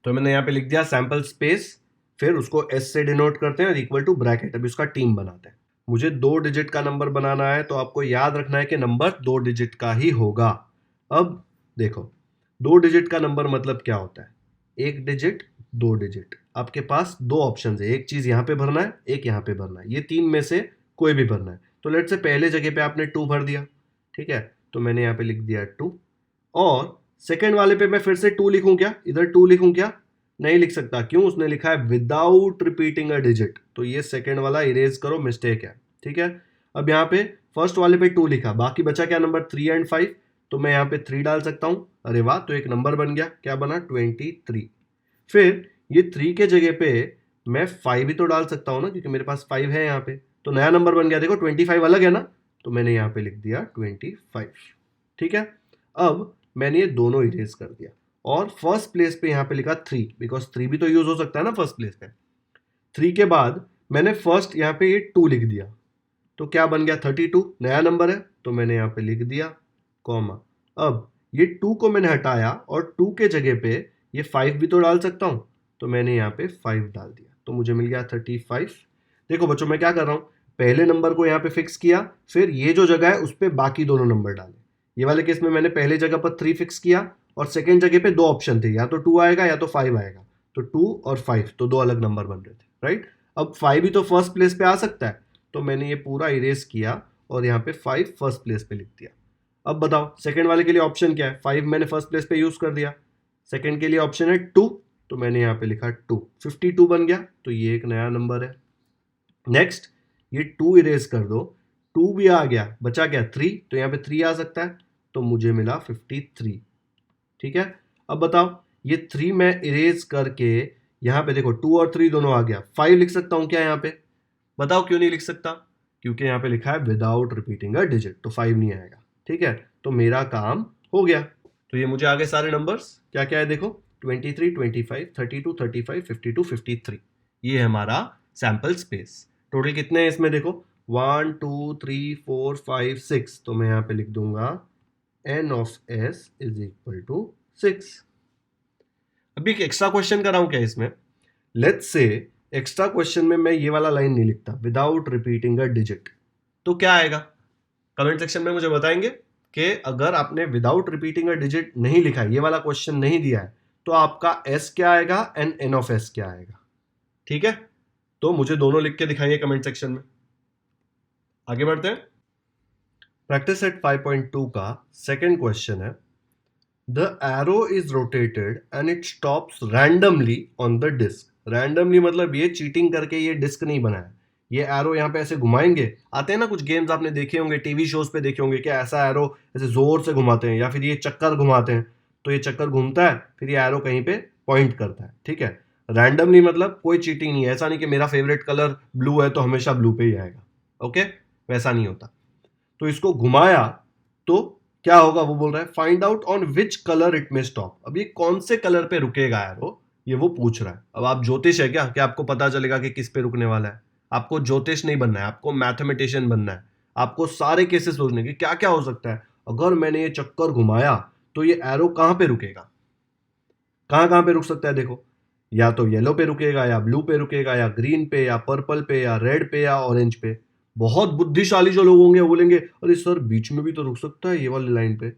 तो मैंने यहां पे लिख दिया सैंपल स्पेस, फिर उसको एस से डिनोट करते हैं और इक्वल टू ब्रैकेट। अभी उसका टीम बनाते हैं। मुझे 2 डिजिट का नंबर बनाना है तो आपको याद रखना है कि नंबर 2 डिजिट का ही होगा। अब देखो, 2 डिजिट का नंबर मतलब क्या होता है? 1 डिजिट 2 डिजिट। आपके पास 2 ऑप्शन है, एक चीज यहां पे भरना है, एक यहां पे भरना है। ये 3 में से कोई भी भरना है। तो लेट से पहले जगह पे आपने 2 भर दिया, ठीक है, तो मैंने यहां पे लिख दिया 2। और सेकंड वाले पे मैं फिर से 2 लिखूं क्या? इधर 2 लिखूं क्या? नहीं लिख सकता। क्यों? उसने लिखा है विदाउट रिपीटिंग अ डिजिट। तो ये सेकंड वाला इरेज करो, मिस्टेक है, ठीक है। अब यहाँ पे फर्स्ट वाले पे 2 लिखा, बाकी बचा क्या नंबर? 3 एंड 5। तो मैं यहाँ पे 3 डाल सकता हूं। अरे वाह, तो एक नंबर बन गया। क्या बना? 23। फिर ये 3 के जगह पे मैं 5 भी तो डाल सकता हूं ना, क्योंकि मेरे पास 5 है यहाँ पे। तो नया नंबर बन गया। देखो 25 अलग है ना, तो मैंने यहाँ पे लिख दिया 25, ठीक है। अब मैंने ये दोनों इरेज कर दिया और फर्स्ट प्लेस पे यहां पे लिखा 3, बिकॉज 3 भी तो यूज हो सकता है ना फर्स्ट प्लेस पे। 3 के बाद मैंने फर्स्ट यहां पे ये 2 लिख दिया, तो क्या बन गया? 32, नया नंबर है, तो मैंने यहां पे लिख दिया कॉमा। अब ये 2 को मैंने हटाया और 2 के जगह पे ये 5 भी तो डाल सकता हूं, तो मैंने यहां पे 5 डाल दिया, तो मुझे मिल गया 35। देखो बच्चों, मैं क्या कर रहा हूं, पहले नंबर को यहां पे फिक्स किया, फिर ये जो जगह है उस पर बाकी दोनों नंबर डाले। ये वाले केस में मैंने पहले जगह पर 3 फिक्स किया और सेकेंड जगह पे 2 ऑप्शन थे, या तो 2 आएगा या तो 5 आएगा। तो 2 और 5 तो 2 अलग नंबर बन रहे थे, राइट। अब 5 भी तो फर्स्ट प्लेस पे आ सकता है, तो मैंने ये पूरा इरेज किया और यहाँ पे 5 फर्स्ट प्लेस पे लिख दिया। अब बताओ सेकंड वाले के लिए ऑप्शन क्या है? 5 मैंने फर्स्ट प्लेस पे यूज कर दिया। सेकंड के लिए ऑप्शन है 2, तो मैंने यहाँ पे लिखा 2। 52 बन गया, तो ये एक नया नंबर है। नेक्स्ट, ये 2 इरेज कर दो, 2 भी आ गया, बचा क्या? 3, तो यहाँ पे 3 आ सकता है, तो मुझे मिला 53, ठीक है। अब बताओ, ये 3 मैं इरेज करके यहाँ पे देखो 2 और 3 दोनों आ गया, 5 लिख सकता हूँ क्या यहाँ पे? बताओ क्यों नहीं लिख सकता? क्योंकि यहाँ पे लिखा है विदाउट रिपीटिंग अ डिजिट, तो 5 नहीं आएगा, ठीक है। तो मेरा काम हो गया। तो ये मुझे आगे सारे नंबर्स क्या क्या है देखो, 23 25 32 35 52 53, ये हमारा सैंपल स्पेस। टोटल कितने हैं इसमें देखो, 1 2 3 4 5 6, तो मैं यहाँ पे लिख दूंगा n of s is equal to 6। अभी एक एक्स्ट्रा क्वेश्चन कराऊं क्या इसमें, लेट्स से एक्स्ट्रा क्वेश्चन में मैं ये वाला लाइन नहीं लिखता, विदाउट रिपीटिंग अ डिजिट, तो क्या आएगा? कमेंट सेक्शन में मुझे बताएंगे कि अगर आपने विदाउट रिपीटिंग अ डिजिट नहीं लिखा है, ये वाला क्वेश्चन नहीं दिया है, तो आपका s क्या आएगा एंड n ऑफ s क्या आएगा। ठीक है, तो मुझे दोनों लिख के दिखाइए कमेंट सेक्शन में। आगे बढ़ते हैं। प्रैक्टिस सेट 5.2 का सेकंड क्वेश्चन है, the arrow is rotated and it stops randomly on the disc. Randomly मतलब ये चीटिंग करके ये डिस्क नहीं बनाया, ये एरो यहाँ पे ऐसे घुमाएंगे, आते हैं ना कुछ गेम्स आपने देखे होंगे, टीवी शोज पे देखे होंगे कि ऐसा एरो ऐसे जोर से घुमाते हैं, या फिर ये चक्कर घुमाते हैं, तो ये चक्कर घूमता है, फिर ये एरो कहीं पे पॉइंट करता है। ठीक है, रैंडमली मतलब कोई चीटिंग नहीं है, ऐसा नहीं कि मेरा फेवरेट कलर ब्लू है तो हमेशा ब्लू पे ही आएगा। ओके, वैसा नहीं होता। तो इसको घुमाया तो क्या होगा, वो बोल रहा है find out on which colour it may stop. अब ये कौन से कलर पे रुकेगा एरो, ये वो पूछ रहा है। अब आप ज्योतिष है क्या कि आपको पता चलेगा कि किस पे रुकने वाला है? आपको ज्योतिष नहीं बनना है, आपको मैथमेटिशियन बनना है। आपको सारे केसेस सोचने कि क्या क्या हो सकता है, अगर मैंने ये चक्कर घुमाया तो ये एरो कहां पे रुकेगा, कहां कहां पे रुक सकता है। देखो, या तो येलो पे रुकेगा, या ब्लू पे रुकेगा, या ग्रीन पे, या पर्पल पे, या रेड पे, या ऑरेंज पे। बहुत बुद्धिशाली जो लोग होंगे वो बोलेंगे अरे सर बीच में भी तो रुक सकता है ये वाली लाइन पे।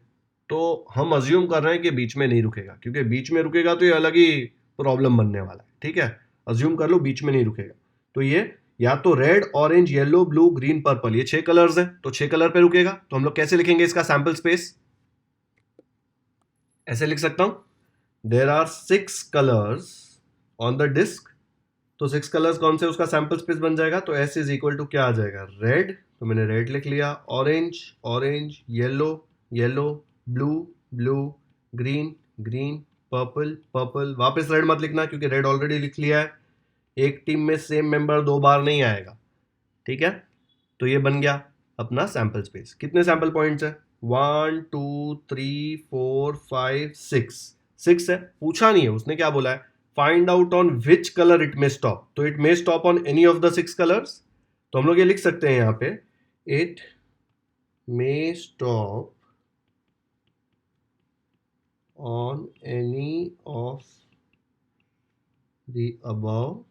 तो हम अज्यूम कर रहे हैं कि बीच में नहीं रुकेगा, क्योंकि बीच में रुकेगा तो ये अलग ही प्रॉब्लम बनने वाला है। ठीक है, अज्यूम कर लो बीच में नहीं रुकेगा, तो ये या तो red, orange, yellow, blue, green, purple, ये 6 कलर्स हैं, तो 6 कलर पे रुकेगा। तो हम लोग कैसे लिखेंगे इसका सैंपल स्पेस? ऐसे लिख सकता हूं, there are 6 colours on the disc. तो 6 कलर्स कौन से, उसका सैंपल स्पेस बन जाएगा। तो S इज इक्वल टू क्या आ जाएगा, रेड, तो मैंने रेड लिख लिया, orange, orange, yellow, yellow, blue, blue, green, green, purple, purple. वापस रेड मत लिखना क्योंकि रेड ऑलरेडी लिख लिया है। एक टीम में सेम मेंबर 2 बार नहीं आएगा। ठीक है, तो ये बन गया अपना सैंपल स्पेस। कितने सैंपल पॉइंट्स है, 1 2 3 4 5 6, 6 है। पूछा नहीं है, उसने क्या बोला है, find out on which colour it may stop. तो it may stop on any of the 6 colours. तो हम लोग ये लिख सकते हैं यहां पे, it may stop on any of the above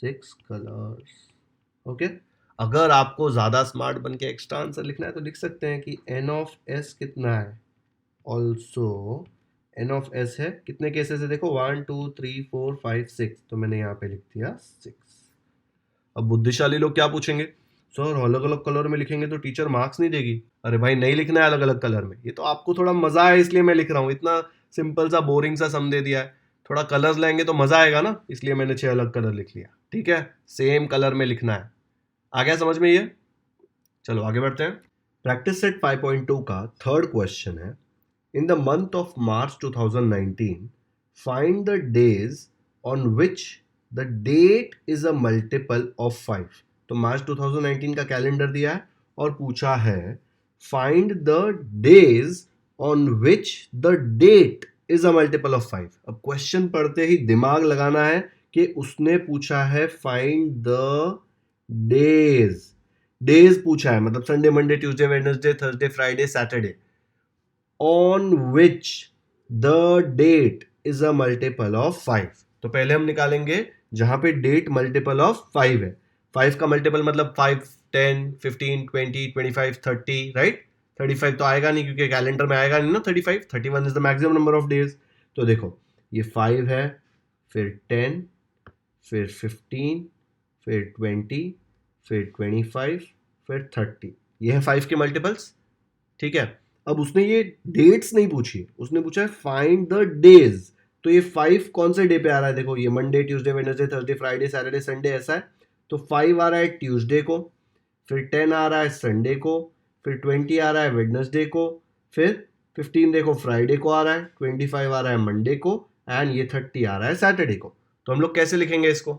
6 colours. Okay, अगर आपको ज्यादा स्मार्ट बन के एक्स्ट्रा आंसर लिखना है तो लिख सकते हैं कि n ऑफ s कितना है, ऑल्सो n ऑफ s है। कितने केसेस है देखो, 1 2 3 4 5 6, तो मैंने यहाँ पे लिख दिया 6। अब बुद्धिशाली लोग क्या पूछेंगे, सर अलग अलग कलर में लिखेंगे तो टीचर मार्क्स नहीं देगी। अरे भाई नहीं लिखना है अलग अलग कलर में, ये तो आपको थोड़ा मजा है इसलिए मैं लिख रहा हूँ। इतना सिंपल सा बोरिंग सा सम दे दिया है, थोड़ा कलर्स लेंगे तो मजा आएगा ना, इसलिए मैंने 6 अलग कलर लिख लिया। ठीक है, सेम कलर में लिखना है। आ गया समझ में ये? चलो आगे बढ़ते हैं। प्रैक्टिस सेट 5.2 का थर्ड क्वेश्चन है, in the month of March 2019 find the days on which the date is a multiple of 5। तो मार्च 2019 का कैलेंडर दिया है और पूछा है find the days on which the date is a multiple of 5। अब क्वेश्चन पढ़ते ही दिमाग लगाना है कि उसने पूछा है फाइंड द डेज। डेज पूछा है मतलब Sunday, Monday, Tuesday, Wednesday, Thursday, Friday, Saturday, on which the date is a multiple of 5। तो पहले हम निकालेंगे जहां पे डेट मल्टीपल ऑफ 5 है। 5 का मल्टीपल मतलब 5 10 15 20 25 30, राइट। 35 तो आएगा नहीं क्योंकि कैलेंडर में आएगा नहीं ना 35। 31 is the maximum number of days. तो देखो ये 5 है, फिर 10, फिर 15, फिर 20, फिर 25, फिर 30, ये है 5 के मल्टीपल्स। ठीक है, अब उसने ये डेट्स नहीं पूछी, उसने पूछा है फाइंड द डेज। तो ये 5 कौन से डे पे आ रहा है, देखो ये Monday, Tuesday, Wednesday, Thursday, Friday, Saturday, Sunday ऐसा है। तो 5 आ रहा है ट्यूसडे को, फिर 10 आ रहा है संडे को, फिर 20 आ रहा है वेडनेसडे को, फिर 15 देखो फ्राइडे को आ रहा है, 25 आ रहा है मंडे को, एंड ये 30 आ रहा है सैटरडे को। तो हम लोग कैसे लिखेंगे इसको,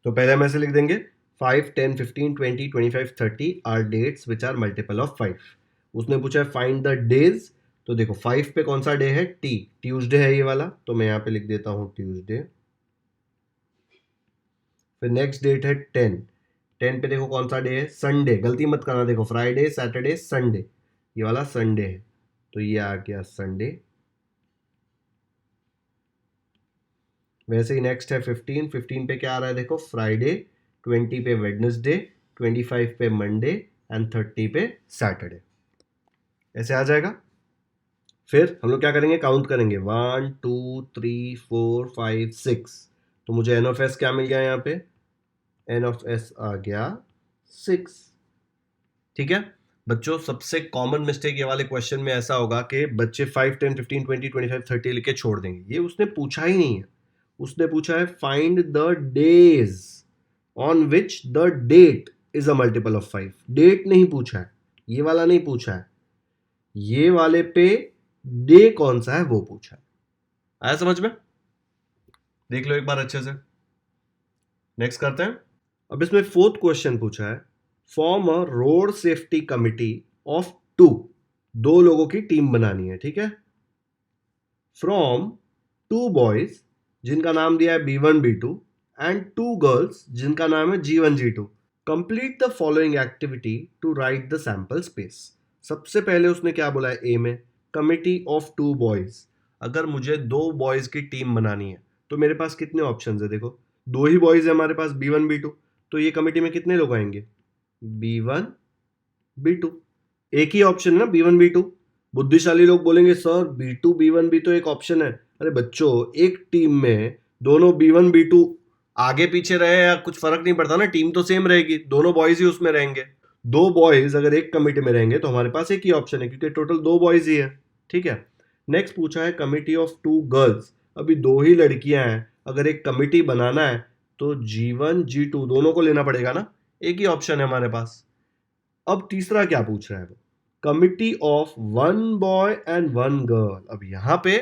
तो पहले हम ऐसे लिख देंगे 5 10 15 20 25 30 are dates which are multiple of 5। उसने पूछा है फाइंड द डेज। तो देखो 5 पे कौन सा डे है, ट्यूसडे है ये वाला, तो मैं यहाँ पे लिख देता हूँ ट्यूसडे। फिर नेक्स्ट डेट है 10 पे देखो कौन सा डे है, संडे, गलती मत करना, देखो फ्राइडे सैटरडे संडे, ये वाला संडे है, तो ये आ गया संडे। वैसे ही नेक्स्ट है 15 पे क्या आ रहा है देखो, फ्राइडे, 20 पे वेडनेसडे, 25 पे मंडे एंड 30 पे सैटरडे, ऐसे आ जाएगा। फिर हम लोग क्या करेंगे, काउंट करेंगे 1 2 3 4 5 6, तो मुझे एन ऑफ एस क्या मिल गया यहाँ पे, एन ऑफ एस आ गया 6। ठीक है बच्चों, सबसे कॉमन मिस्टेक ये वाले क्वेश्चन में ऐसा होगा कि बच्चे 5 10 15 20 25 30 लिख के छोड़ देंगे, ये उसने पूछा ही नहीं है। उसने पूछा है find the days on which the date is a multiple of 5, date नहीं पूछा है, ये वाला नहीं पूछा है, ये वाले पे डे कौन सा है वो पूछा है। आया समझ में, देख लो एक बार अच्छे से। नेक्स्ट करते हैं। अब इसमें फोर्थ क्वेश्चन पूछा है, form a road safety committee of 2, दो लोगों की टीम बनानी है, ठीक है, फ्रॉम 2 बॉयज जिनका नाम दिया है B1 B2 एंड 2 गर्ल्स जिनका नाम है G1 G2, complete the following activity to write the sample space. सबसे पहले उसने क्या बोला है ए में, कमिटी ऑफ 2 बॉयज, अगर मुझे 2 बॉयज की टीम बनानी है तो मेरे पास कितने ऑप्शंस है, देखो 2 ही बॉयज है हमारे पास B1 B2, तो ये कमिटी में कितने लोग आएंगे, B1 B2, एक ही ऑप्शन है ना B1 B2। बुद्धिशाली लोग बोलेंगे सर B2 B1 भी तो एक ऑप्शन है, अरे बच्चों एक टीम में दोनों B1 B2 आगे पीछे रहे या कुछ फर्क नहीं पड़ता ना, टीम तो सेम रहेगी, दोनों बॉयज ही उसमें रहेंगे। 2 बॉयज अगर एक कमिटी में रहेंगे तो हमारे पास एक ही ऑप्शन है क्योंकि टोटल 2 बॉयज ही है, ठीक है। नेक्स्ट पूछा है कमिटी ऑफ 2 गर्ल्स, अभी 2 ही लड़कियां हैं, अगर एक कमिटी बनाना है तो G1 G2 दोनों को लेना पड़ेगा ना, एक ही ऑप्शन है हमारे पास। अब तीसरा क्या पूछ रहा है वो, committee of 1 boy and 1 girl. अब यहां पे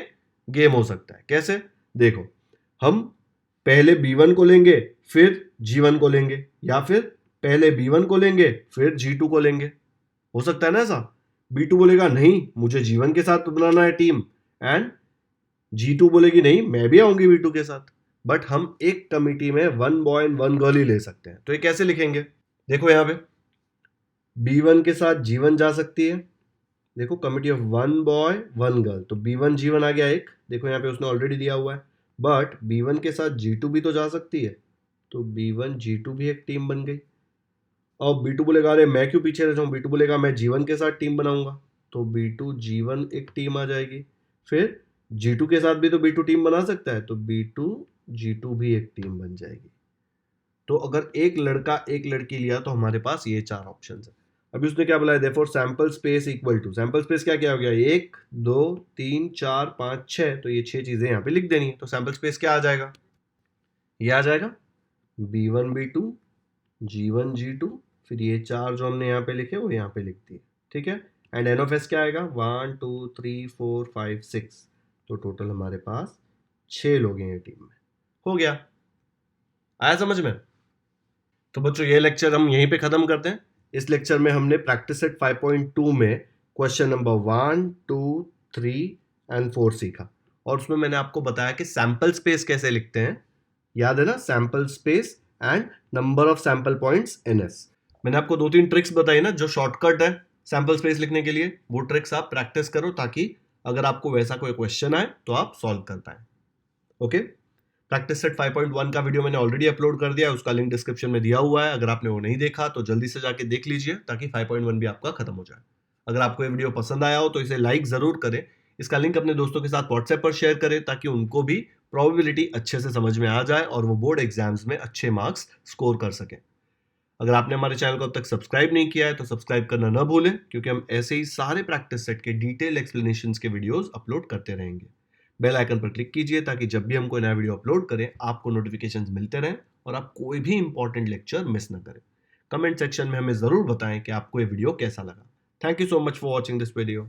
गेम हो सकता है, कैसे, देखो हम पहले B1 को लेंगे फिर G1 को लेंगे, या फिर पहले B1 को लेंगे फिर G2 को लेंगे, हो सकता है ना ऐसा। B2 बोलेगा नहीं मुझे G1 के साथ बनाना है टीम, एंड G2 बोलेगी नहीं मैं भी आऊंगी B2 के साथ, बट हम एक कमिटी में 1 बॉय एंड 1 गर्ल ही ले सकते हैं, तो ये कैसे लिखेंगे, देखो यहां पे B1 के साथ G1 जा सकती है, देखो कमिटी ऑफ 1 बॉय 1 गर्ल, तो B1 G1 आ गया एक, देखो यहाँ पे उसने ऑलरेडी दिया हुआ है, बट B1 के साथ G2 भी तो जा सकती है, तो B1 G2 भी एक टीम बन गई। अब B2 बोलेगा अरे मैं क्यों पीछे रह जाऊँ, B2 बोलेगा मैं G1 के साथ टीम बनाऊंगा, तो B2 G1 एक टीम आ जाएगी, फिर G2 के साथ भी तो B2 टीम बना सकता है, तो B2 G2 भी एक टीम बन जाएगी। तो अगर एक लड़का एक लड़की लिया तो हमारे पास ये 4 ऑप्शन है। अभी उसने क्या बोला है, therefore sample space equal to, sample space क्या क्या हो गया, 1 2 3 4 5 6, तो ये 6 चीजें यहाँ पे लिख देनी है, तो सैंपल स्पेस क्या आ जाएगा, ये आ जाएगा B1 B2 G1 G2, फिर ये 4 जो हमने यहाँ पे लिखे वो यहाँ पे लिख दिए, ठीक है। एंड एन ऑफ एस क्या आएगा 1 2 3 4 5 6, तो टोटल हमारे पास 6 लोग हैं टीम में, हो गया। आया समझ में। तो बच्चों ये लेक्चर हम यहीं पे खत्म करते हैं। इस लेक्चर में हमने प्रैक्टिस सेट 5.2 में क्वेश्चन नंबर 1 2 3 एंड 4 सीखा, और उसमें मैंने आपको बताया कि सैंपल स्पेस कैसे लिखते हैं, याद है ना, sample space and number of sample points NS। मैंने आपको 2-3 ट्रिक्स बताई ना जो शॉर्टकट है सैंपल स्पेस लिखने के लिए, वो ट्रिक्स आप प्रैक्टिस करो ताकि अगर आपको वैसा कोई क्वेश्चन आए तो आप सॉल्व कर पाए। ओके, प्रैक्टिस सेट 5.1 का वीडियो मैंने ऑलरेडी अपलोड कर दिया है, उसका लिंक डिस्क्रिप्शन में दिया हुआ है, अगर आपने वो नहीं देखा तो जल्दी से जाके देख लीजिए ताकि 5.1 भी आपका खत्म हो जाए। अगर आपको ये वीडियो पसंद आया हो तो इसे लाइक जरूर करें, इसका लिंक अपने दोस्तों के साथ व्हाट्सएप पर शेयर करें ताकि उनको भी प्रोबेबिलिटी अच्छे से समझ में आ जाए और वो बोर्ड एग्जाम्स में अच्छे मार्क्स स्कोर कर सके। अगर आपने हमारे चैनल को अब तक सब्सक्राइब नहीं किया है तो सब्सक्राइब करना न भूलें, क्योंकि हम ऐसे ही सारे प्रैक्टिस सेट के डिटेल एक्सप्लेनेशंस के वीडियोस अपलोड करते रहेंगे। बेल आइकन पर क्लिक कीजिए ताकि जब भी हम कोई नया वीडियो अपलोड करें आपको नोटिफिकेशंस मिलते रहें और आप कोई भी इंपॉर्टेंट लेक्चर मिस न करें। कमेंट सेक्शन में हमें जरूर बताएं कि आपको ये वीडियो कैसा लगा। Thank you so much for watching this video.